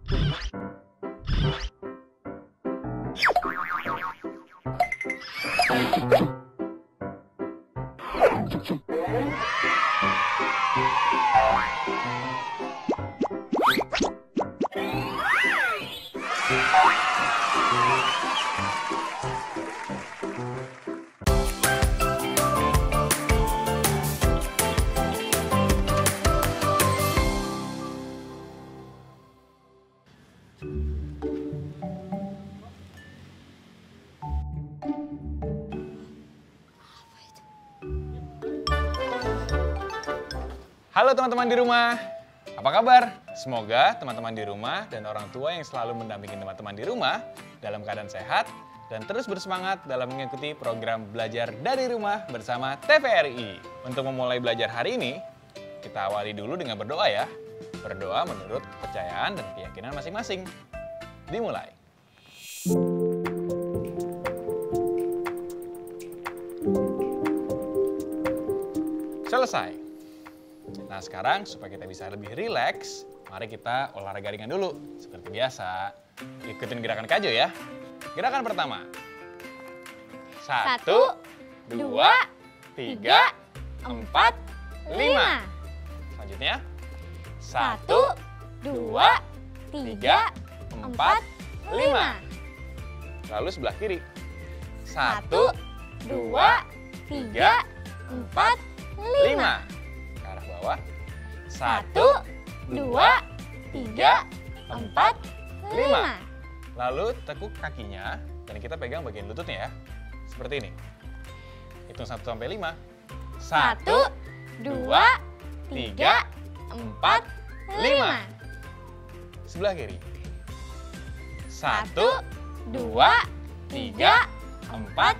Halo teman-teman di rumah, apa kabar? Semoga teman-teman di rumah dan orang tua yang selalu mendampingi teman-teman di rumah dalam keadaan sehat dan terus bersemangat dalam mengikuti program belajar dari rumah bersama TVRI. Untuk memulai belajar hari ini, kita awali dulu dengan berdoa ya. Berdoa menurut kepercayaan dan keyakinan masing-masing. Dimulai. Selesai. Nah sekarang supaya kita bisa lebih rileks, mari kita olahraga ringan dulu. Seperti biasa, ikutin gerakan Kak Jo ya. Gerakan pertama. 1, 2, 3, 4, 5. Selanjutnya. 1, 2, 3, 4, 5. Lalu sebelah kiri. 1, 2, 3, 4, 5. Bawah. 1, 2, 3, 4, 5. Lalu tekuk kakinya dan kita pegang bagian lututnya ya. Seperti ini. Hitung 1 sampai 5. 1, 2, 3, 4, 5. Sebelah kiri. 1, 2, 3, 4,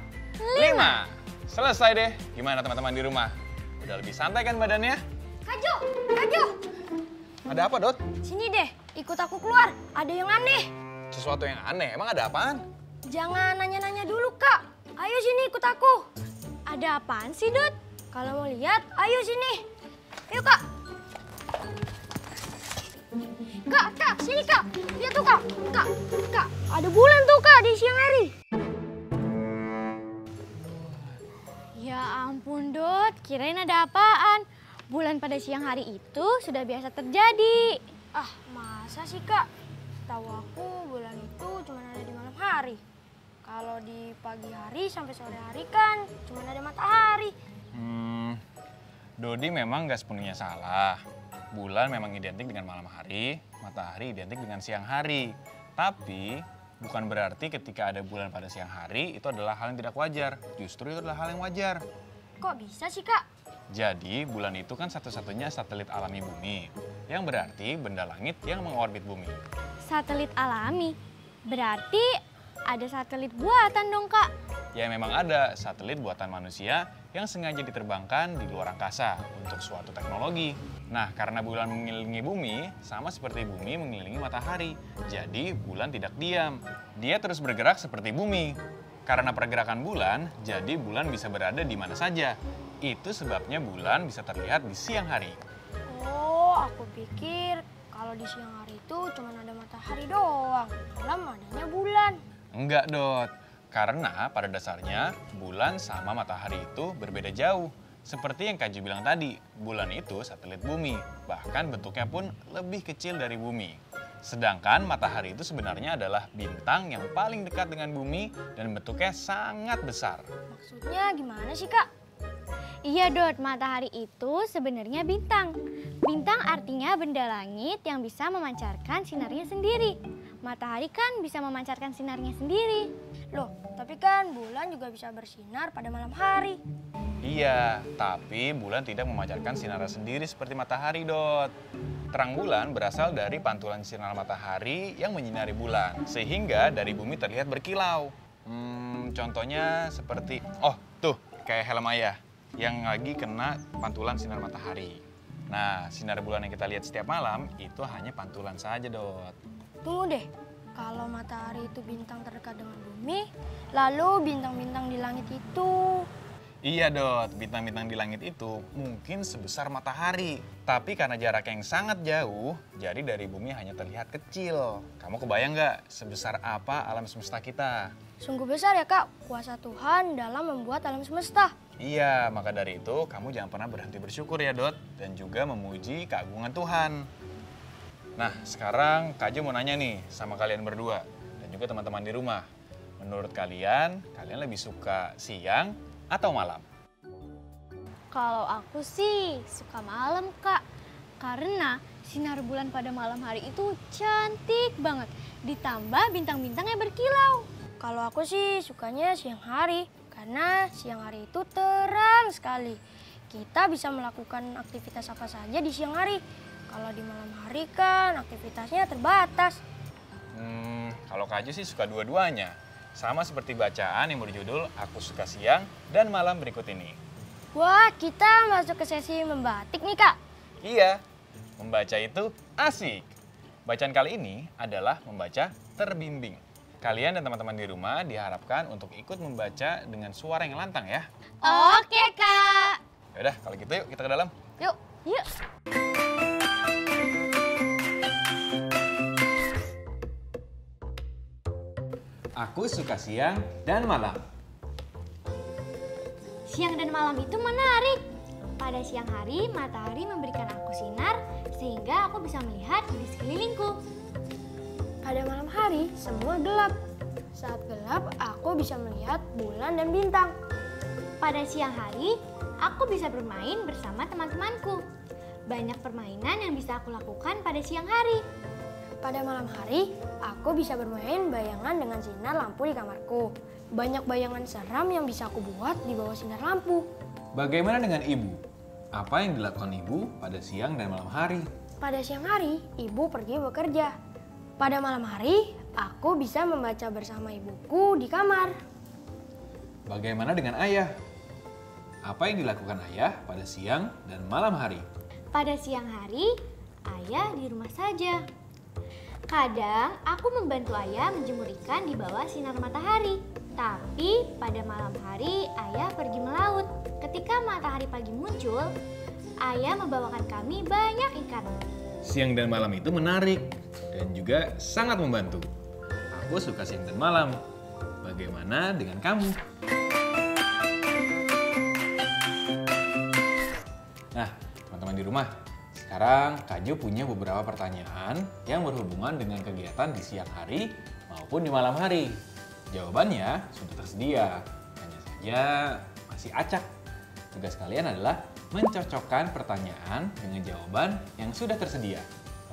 5. Selesai deh. Gimana teman-teman di rumah? Udah lebih santai kan badannya? Kak Jo! Ada apa, Dot? Sini deh, ikut aku keluar. Ada yang aneh. Sesuatu yang aneh? Emang ada apaan? Jangan nanya-nanya dulu, Kak. Ayo sini ikut aku. Ada apaan sih, Dot? Kalau mau lihat, ayo sini. Ayo, Kak. Kak, sini, Kak. Lihat tuh, Kak. Kak, ada bulan tuh, Kak, di siang hari. Ya ampun, Dot. Kirain ada apaan. Bulan pada siang hari itu sudah biasa terjadi. Ah, masa sih, Kak? Tahu aku bulan itu cuma ada di malam hari. Kalau di pagi hari sampai sore hari kan cuma ada matahari. Dodi memang nggak sepenuhnya salah. Bulan memang identik dengan malam hari, matahari identik dengan siang hari. Tapi bukan berarti ketika ada bulan pada siang hari itu adalah hal yang tidak wajar. Justru itu adalah hal yang wajar. Kok bisa sih, Kak? Jadi bulan itu kan satu-satunya satelit alami bumi. Yang berarti benda langit yang mengorbit bumi. Satelit alami? Berarti ada satelit buatan dong, Kak? Ya memang ada satelit buatan manusia yang sengaja diterbangkan di luar angkasa untuk suatu teknologi. Nah karena bulan mengelilingi bumi, sama seperti bumi mengelilingi matahari. Jadi bulan tidak diam. Dia terus bergerak seperti bumi. Karena pergerakan bulan, jadi bulan bisa berada di mana saja. Itu sebabnya bulan bisa terlihat di siang hari. Oh, aku pikir kalau di siang hari itu cuma ada matahari doang. Malam adanya bulan. Enggak, Dot. Karena pada dasarnya bulan sama matahari itu berbeda jauh. Seperti yang Kak Jo bilang tadi, bulan itu satelit bumi. Bahkan bentuknya pun lebih kecil dari bumi. Sedangkan matahari itu sebenarnya adalah bintang yang paling dekat dengan bumi dan bentuknya sangat besar. Maksudnya gimana sih, Kak? Iya, Dot. Matahari itu sebenarnya bintang. Bintang artinya benda langit yang bisa memancarkan sinarnya sendiri. Matahari kan bisa memancarkan sinarnya sendiri. Loh, tapi kan bulan juga bisa bersinar pada malam hari. Iya, tapi bulan tidak memancarkan sinarnya sendiri seperti matahari, Dot. Terang bulan berasal dari pantulan sinar matahari yang menyinari bulan. Sehingga dari bumi terlihat berkilau. Contohnya seperti, tuh kayak helm ayah yang lagi kena pantulan sinar matahari. Nah, sinar bulan yang kita lihat setiap malam itu hanya pantulan saja, Dot. Tunggu deh, kalau matahari itu bintang terdekat dengan bumi, lalu bintang-bintang di langit itu Iya Dot, bintang-bintang di langit itu mungkin sebesar matahari. Tapi karena jarak yang sangat jauh, jadi dari bumi hanya terlihat kecil. Kamu kebayang nggak sebesar apa alam semesta kita? Sungguh besar ya Kak, kuasa Tuhan dalam membuat alam semesta. Iya, maka dari itu kamu jangan pernah berhenti bersyukur ya Dot. Dan juga memuji keagungan Tuhan. Nah, sekarang Kak Jo mau nanya nih sama kalian berdua. Dan juga teman-teman di rumah. Menurut kalian lebih suka siang atau malam? Kalau aku sih suka malam, Kak. Karena sinar bulan pada malam hari itu cantik banget. Ditambah bintang-bintangnya berkilau. Kalau aku sih sukanya siang hari, karena siang hari itu terang sekali. Kita bisa melakukan aktivitas apa saja di siang hari. Kalau di malam hari kan aktivitasnya terbatas. Kalau Kak Jo sih suka dua-duanya. Sama seperti bacaan yang berjudul Aku Suka Siang dan Malam berikut ini. Wah, kita masuk ke sesi membatik nih Kak. Iya, membaca itu asik. Bacaan kali ini adalah membaca terbimbing. Kalian dan teman-teman di rumah diharapkan untuk ikut membaca dengan suara yang lantang ya. Oke, Kak. Yaudah, kalau gitu yuk kita ke dalam. Yuk. Aku suka siang dan malam. Siang dan malam itu menarik. Pada siang hari, matahari memberikan aku sinar sehingga aku bisa melihat di sekelilingku. Pada malam hari, semua gelap. Saat gelap, aku bisa melihat bulan dan bintang. Pada siang hari, aku bisa bermain bersama teman-temanku. Banyak permainan yang bisa aku lakukan pada siang hari. Pada malam hari, aku bisa bermain bayangan dengan sinar lampu di kamarku. Banyak bayangan seram yang bisa aku buat di bawah sinar lampu. Bagaimana dengan ibu? Apa yang dilakukan ibu pada siang dan malam hari? Pada siang hari, ibu pergi bekerja. Pada malam hari, aku bisa membaca bersama ibuku di kamar. Bagaimana dengan ayah? Apa yang dilakukan ayah pada siang dan malam hari? Pada siang hari, ayah di rumah saja. Kadang aku membantu ayah menjemur ikan di bawah sinar matahari. Tapi pada malam hari ayah pergi melaut. Ketika matahari pagi muncul, ayah membawakan kami banyak ikan. Siang dan malam itu menarik dan juga sangat membantu. Aku suka siang dan malam. Bagaimana dengan kamu? Nah, teman-teman di rumah, sekarang Kak Jo punya beberapa pertanyaan yang berhubungan dengan kegiatan di siang hari maupun di malam hari. Jawabannya sudah tersedia, hanya saja masih acak. Tugas kalian adalah mencocokkan pertanyaan dengan jawaban yang sudah tersedia.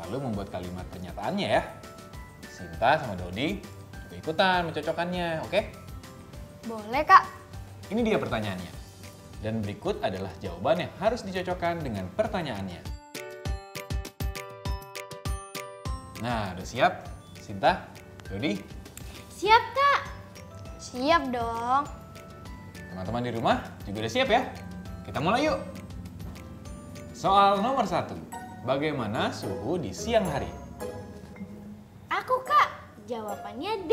Lalu membuat kalimat pernyataannya ya. Sinta sama Dodi juga ikutan mencocokkannya, oke? Boleh Kak. Ini dia pertanyaannya. Dan berikut adalah jawaban yang harus dicocokkan dengan pertanyaannya. Nah, udah siap? Sinta, Dodi? Siap, Kak. Siap dong. Teman-teman di rumah juga udah siap ya? Kita mulai yuk. Soal nomor 1. Bagaimana suhu di siang hari? Aku, Kak. Jawabannya D.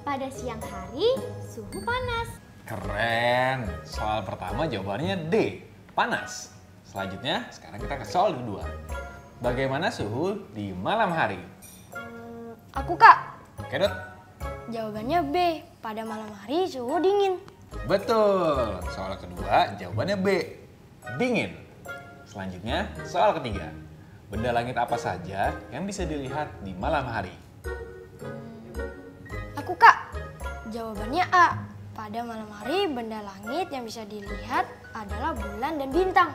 Pada siang hari, suhu panas. Keren. Soal pertama jawabannya D. Panas. Selanjutnya, sekarang kita ke soal kedua. Bagaimana suhu di malam hari? Aku Kak. Oke, Dot. Jawabannya B. Pada malam hari suhu dingin. Betul. Soal kedua jawabannya B. Dingin. Selanjutnya, soal ketiga. Benda langit apa saja yang bisa dilihat di malam hari? Aku Kak. Jawabannya A. Pada malam hari benda langit yang bisa dilihat adalah bulan dan bintang.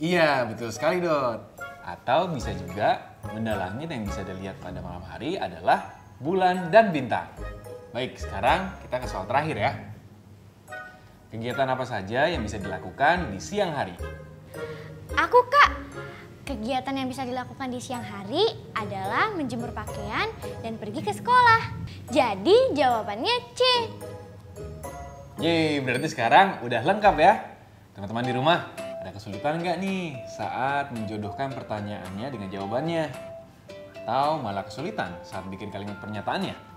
Iya, betul sekali, Dot. Atau bisa juga benda langit yang bisa dilihat pada malam hari adalah bulan dan bintang. Baik, sekarang kita ke soal terakhir ya. Kegiatan apa saja yang bisa dilakukan di siang hari? Aku, Kak. Kegiatan yang bisa dilakukan di siang hari adalah menjemur pakaian dan pergi ke sekolah. Jadi jawabannya C. Yeay, berarti sekarang udah lengkap ya. Teman-teman di rumah, ada kesulitan nggak nih saat menjodohkan pertanyaannya dengan jawabannya? Atau malah kesulitan saat bikin kalimat pernyataannya?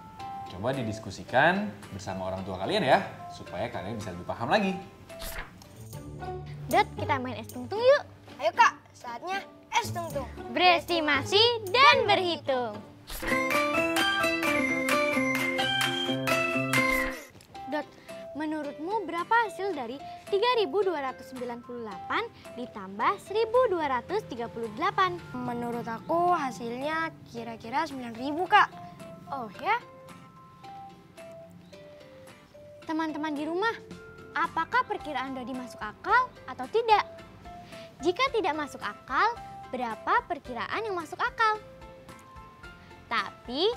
Coba didiskusikan bersama orang tua kalian ya, supaya kalian bisa lebih paham lagi. Dot, kita main es tungtung yuk. Ayo Kak, saatnya es tungtung. Berestimasi dan berhitung. Dot, menurutmu berapa hasil dari 3.298 ditambah 1.238? Menurut aku hasilnya kira-kira 9.000 Kak. Oh ya? Teman-teman di rumah, apakah perkiraan Dodi masuk akal atau tidak? Jika tidak masuk akal, berapa perkiraan yang masuk akal? Tapi,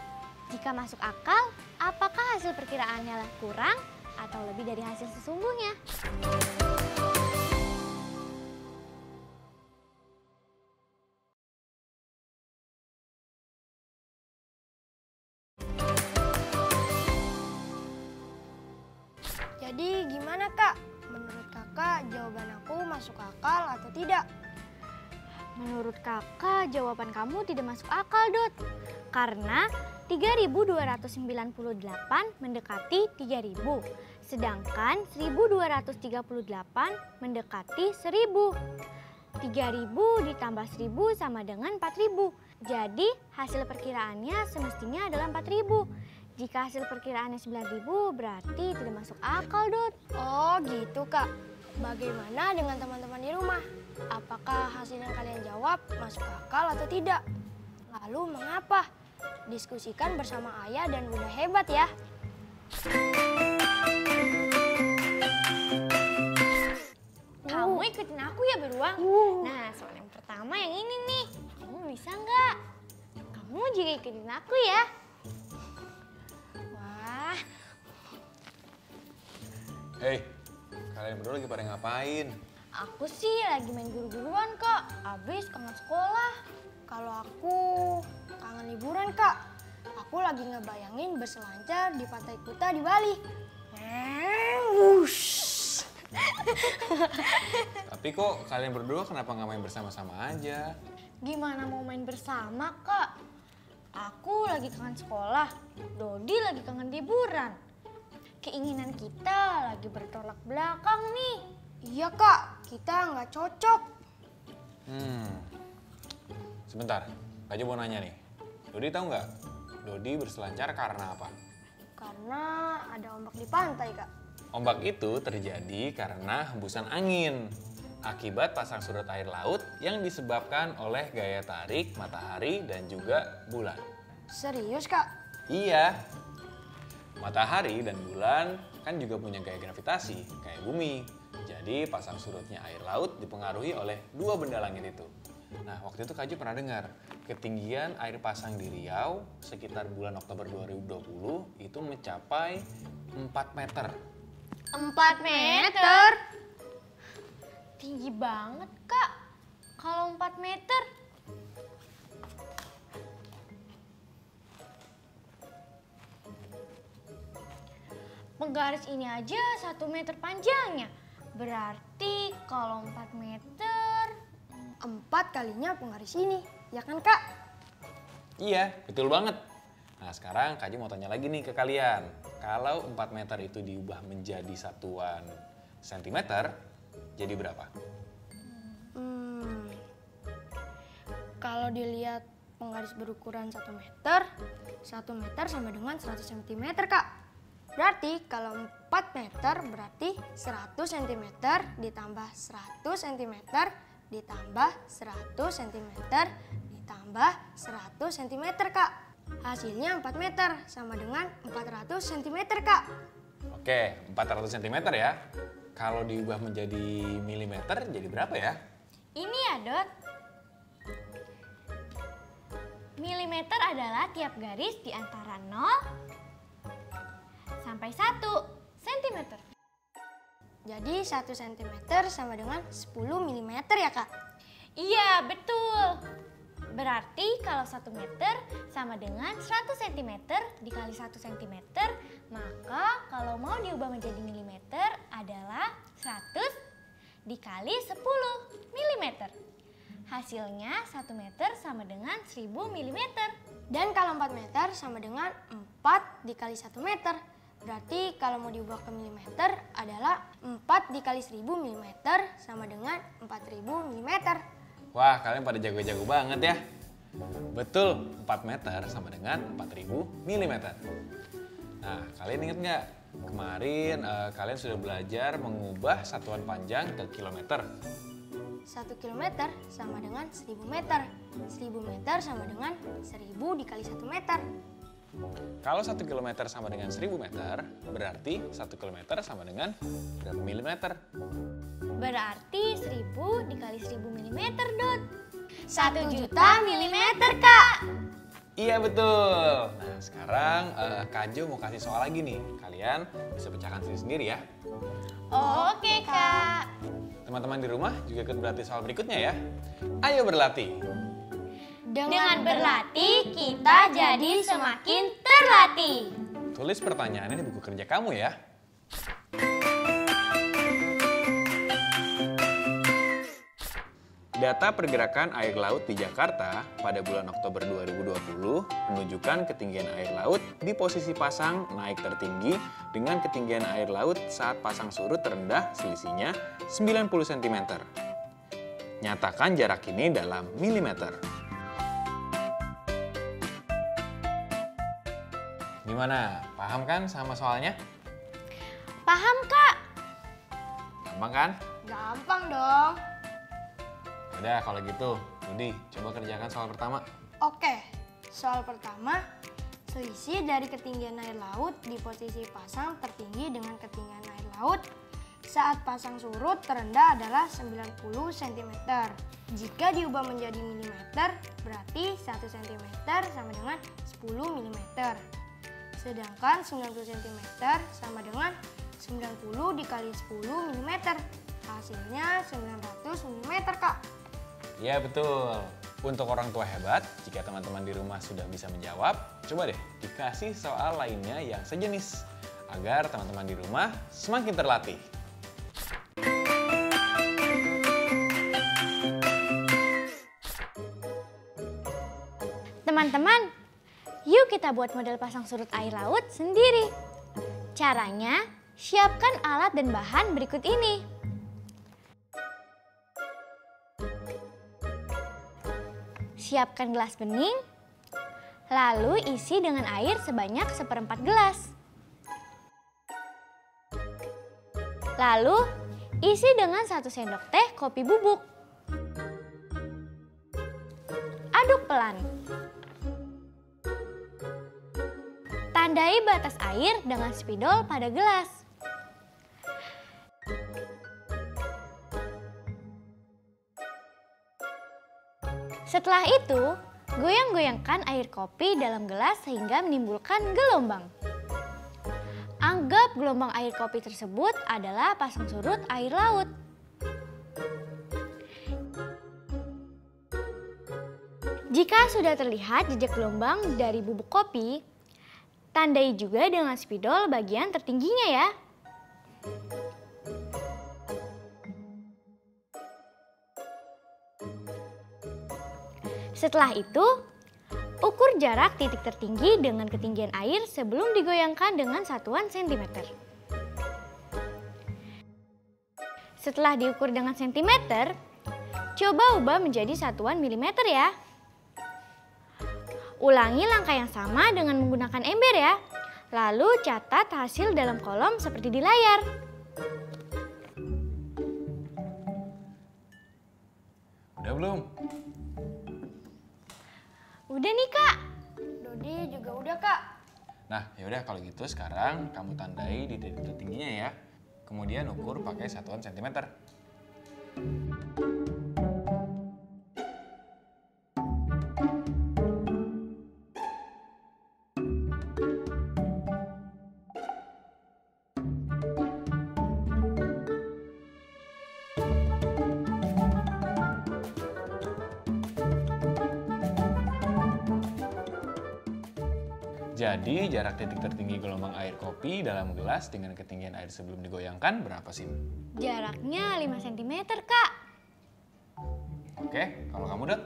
jika masuk akal, apakah hasil perkiraannya kurang atau lebih dari hasil sesungguhnya? Jadi gimana Kak? Menurut Kakak jawaban aku masuk akal atau tidak? Menurut kakak, jawaban kamu tidak masuk akal, Dot. Karena 3.298 mendekati 3.000, sedangkan 1.238 mendekati 1.000. 3.000 ditambah 1.000 sama dengan 4.000. Jadi hasil perkiraannya semestinya adalah 4.000. Jika hasil perkiraannya 9.000 berarti tidak masuk akal, Dot. Oh gitu Kak. Bagaimana dengan teman-teman di rumah? Apakah hasil yang kalian jawab masuk akal atau tidak? Lalu mengapa? Diskusikan bersama ayah dan bunda hebat ya. Kamu ikutin aku ya beruang. Nah, soal yang pertama yang ini nih. Kamu bisa nggak? Kamu juga ikutin aku ya. Wah, Hei, kalian berdua lagi pada ngapain? aku sih lagi main guru-guruan kak. Abis kangen sekolah. Kalau aku kangen liburan Kak. Aku lagi ngebayangin berselancar di Pantai Kuta di Bali. Wush. Tapi kok kalian berdua kenapa nggak main bersama-sama aja? Gimana mau main bersama kak? Aku lagi kangen sekolah. Dodi lagi kangen liburan. Keinginan kita lagi bertolak belakang nih. Iya Kak, kita nggak cocok. Sebentar, Kak mau nanya nih. Dodi tahu nggak? Dodi berselancar karena apa? Karena ada ombak di pantai Kak. Ombak itu terjadi karena hembusan angin. Akibat pasang surut air laut yang disebabkan oleh gaya tarik matahari dan juga bulan. Serius Kak? Iya. Matahari dan bulan kan juga punya gaya gravitasi kayak bumi. Jadi pasang surutnya air laut dipengaruhi oleh dua benda langit itu. Nah, waktu itu Kak pernah dengar ketinggian air pasang di Riau sekitar bulan Oktober 2020 itu mencapai 4 meter. 4 meter? Tinggi banget kak. Kalau 4 meter. Penggaris ini aja 1 meter panjangnya. Berarti kalau 4 meter... 4 kalinya penggaris ini, ya kan Kak? Iya, betul banget. Nah, sekarang Kak mau tanya lagi nih ke kalian. Kalau 4 meter itu diubah menjadi satuan sentimeter, jadi berapa? Kalau dilihat penggaris berukuran 1 meter, 1 meter sama dengan 100 cm Kak. Berarti kalau 4 meter berarti 100 cm ditambah 100 cm ditambah 100 cm ditambah 100 cm Kak. Hasilnya 4 meter sama dengan 400 cm Kak. Oke, 400 cm ya. Kalau diubah menjadi milimeter jadi berapa ya? Ini ya Dot. Milimeter adalah tiap garis di antara 0 sampai 1 cm. Jadi 1 cm sama dengan 10 mm ya Kak? Iya, betul. Berarti kalau 1 meter sama dengan 100 cm dikali 1 cm, maka kalau mau diubah menjadi milimeter adalah 100 dikali 10 mm. Hasilnya 1 meter sama dengan 1000 mm. Dan kalau 4 meter sama dengan 4 dikali 1 meter. Berarti kalau mau diubah ke milimeter adalah 4 dikali 1000 milimeter sama dengan 4000 milimeter. Wah, kalian pada jago-jago banget ya. Betul, 4 meter sama dengan 4000 milimeter. Nah, kalian ingat nggak? Kemarin kalian sudah belajar mengubah satuan panjang ke kilometer. 1 kilometer sama dengan 1000 meter. 1000 meter sama dengan 1000 dikali 1 meter. Kalau 1 kilometer sama dengan 1000 meter, berarti 1 kilometer sama dengan berapa milimeter? Berarti 1000 dikali 1000 milimeter, Dot. 1 juta milimeter, Kak. Iya betul. Nah sekarang Kak Jo mau kasih soal lagi nih. Kalian bisa pecahkan sendiri-sendiri ya. Oke, Kak. Teman-teman di rumah juga ikut berlatih soal berikutnya ya. Ayo berlatih. Dengan berlatih, kita jadi semakin terlatih. Tulis pertanyaannya di buku kerja kamu ya. Data pergerakan air laut di Jakarta pada bulan Oktober 2020 menunjukkan ketinggian air laut di posisi pasang naik tertinggi dengan ketinggian air laut saat pasang surut terendah selisihnya 90 cm. Nyatakan jarak ini dalam milimeter. Gimana? Paham kan sama soalnya? Paham, Kak? Gampang kan? Gampang dong. Udah kalau gitu, Budi coba kerjakan soal pertama. Oke, soal pertama, selisih dari ketinggian air laut di posisi pasang tertinggi dengan ketinggian air laut saat pasang surut terendah adalah 90 cm. Jika diubah menjadi milimeter, berarti 1 cm sama dengan 10 mm. Sedangkan 90 cm sama dengan 90 dikali 10 mm. Hasilnya 900 mm, Kak. Ya betul. Untuk orang tua hebat, jika teman-teman di rumah sudah bisa menjawab, coba deh dikasih soal lainnya yang sejenis agar teman-teman di rumah semakin terlatih. Teman-teman, yuk kita buat model pasang surut air laut sendiri. Caranya, siapkan alat dan bahan berikut ini. Siapkan gelas bening, lalu isi dengan air sebanyak 1/4 gelas. Lalu, isi dengan 1 sendok teh kopi bubuk. Aduk pelan. Tandai batas air dengan spidol pada gelas. Setelah itu, goyang-goyangkan air kopi dalam gelas sehingga menimbulkan gelombang. Anggap gelombang air kopi tersebut adalah pasang surut air laut. Jika sudah terlihat jejak gelombang dari bubuk kopi, tandai juga dengan spidol bagian tertingginya ya. Setelah itu, ukur jarak titik tertinggi dengan ketinggian air sebelum digoyangkan dengan satuan sentimeter. Setelah diukur dengan sentimeter, coba ubah menjadi satuan milimeter ya. Ulangi langkah yang sama dengan menggunakan ember ya. Lalu catat hasil dalam kolom seperti di layar. Udah belum? Udah nih, Kak. Dodi juga udah, Kak. Nah, yaudah kalau gitu sekarang kamu tandai di titik tertingginya ya. Kemudian ukur pakai satuan sentimeter. Jadi jarak titik tertinggi gelombang air kopi dalam gelas dengan ketinggian air sebelum digoyangkan berapa sih? Jaraknya 5 cm, Kak. Oke, kalau kamu Dot?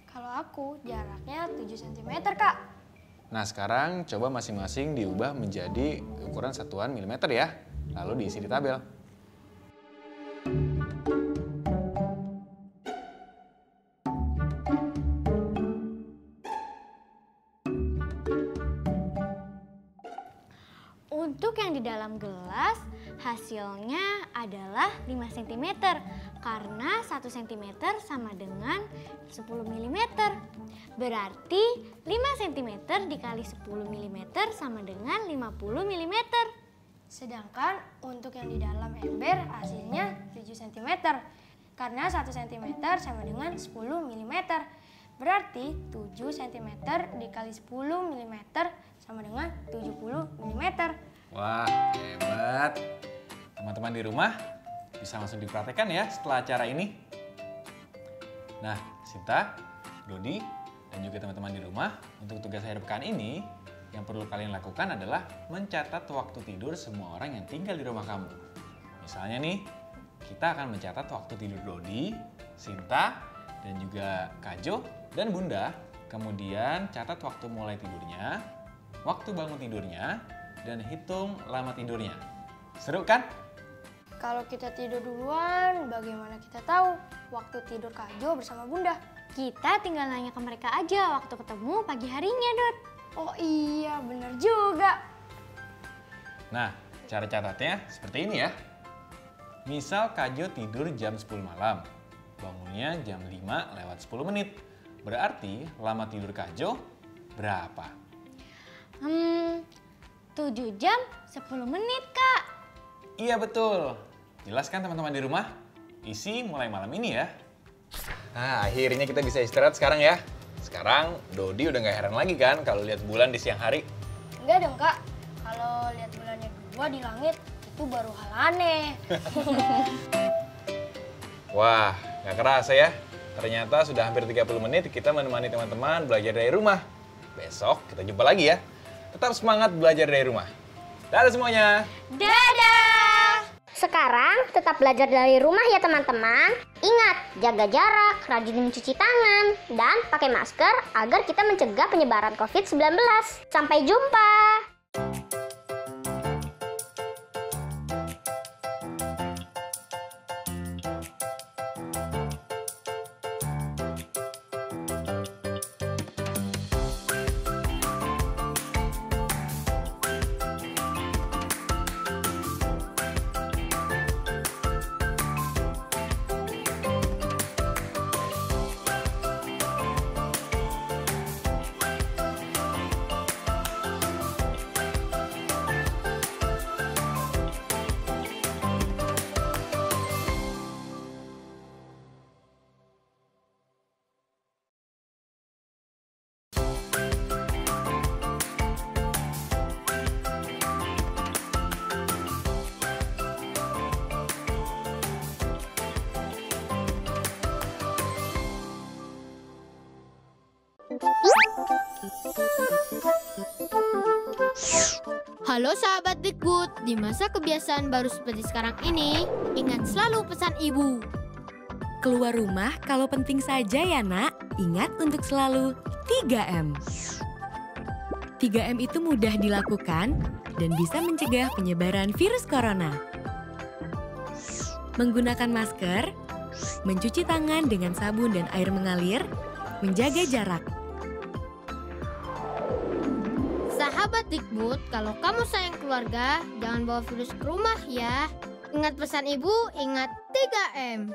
Kalau aku jaraknya 7 cm, Kak. Nah, sekarang coba masing-masing diubah menjadi ukuran satuan milimeter ya. Lalu diisi di tabel. Untuk yang di dalam gelas, hasilnya adalah 5 cm karena 1 cm sama dengan 10 mm. Berarti 5 cm dikali 10 mm sama dengan 50 mm. Sedangkan untuk yang di dalam ember hasilnya 7 cm. Karena 1 cm sama dengan 10 mm. Berarti 7 cm dikali 10 mm sama dengan 70 mm. Wah, hebat. Teman-teman di rumah bisa langsung dipraktekkan ya setelah acara ini. Nah, Sinta, Dodi, dan juga teman-teman di rumah, untuk tugas akhir pekan ini, yang perlu kalian lakukan adalah mencatat waktu tidur semua orang yang tinggal di rumah kamu. Misalnya nih, kita akan mencatat waktu tidur Dodi, Sinta, dan juga Kajo, dan Bunda. Kemudian catat waktu mulai tidurnya, waktu bangun tidurnya, dan hitung lama tidurnya. Seru kan? Kalau kita tidur duluan, bagaimana kita tahu waktu tidur Kajo bersama Bunda? Kita tinggal nanya ke mereka aja waktu ketemu pagi harinya, Dot. Oh iya, bener juga. Nah, cara catatnya seperti ini ya. Misal Kajo tidur jam 10 malam, bangunnya jam 5 lewat 10 menit. Berarti lama tidur Kajo berapa? 7 jam 10 menit, Kak. Iya betul. Jelas kan teman-teman di rumah? Isi mulai malam ini ya. Nah, akhirnya kita bisa istirahat sekarang ya. Sekarang Dodi udah gak heran lagi kan kalau lihat bulan di siang hari? Enggak dong, Kak. Kalau lihat bulannya dua di langit, itu baru hal aneh. Wah, gak kerasa ya. Ternyata sudah hampir 30 menit kita menemani teman-teman belajar dari rumah. Besok kita jumpa lagi ya. Tetap semangat belajar dari rumah. Dadah semuanya. Dadah! Sekarang tetap belajar dari rumah ya teman-teman. Ingat, jaga jarak, rajin mencuci tangan, dan pakai masker agar kita mencegah penyebaran COVID-19. Sampai jumpa! Halo sahabat Dikbud, di masa kebiasaan baru seperti sekarang ini, ingat selalu pesan ibu. Keluar rumah kalau penting saja ya nak, ingat untuk selalu 3M. 3M itu mudah dilakukan dan bisa mencegah penyebaran virus corona. Menggunakan masker, mencuci tangan dengan sabun dan air mengalir, menjaga jarak. Sahabat Dikbud, kalau kamu sayang keluarga, jangan bawa virus ke rumah ya. Ingat pesan ibu, ingat 3M.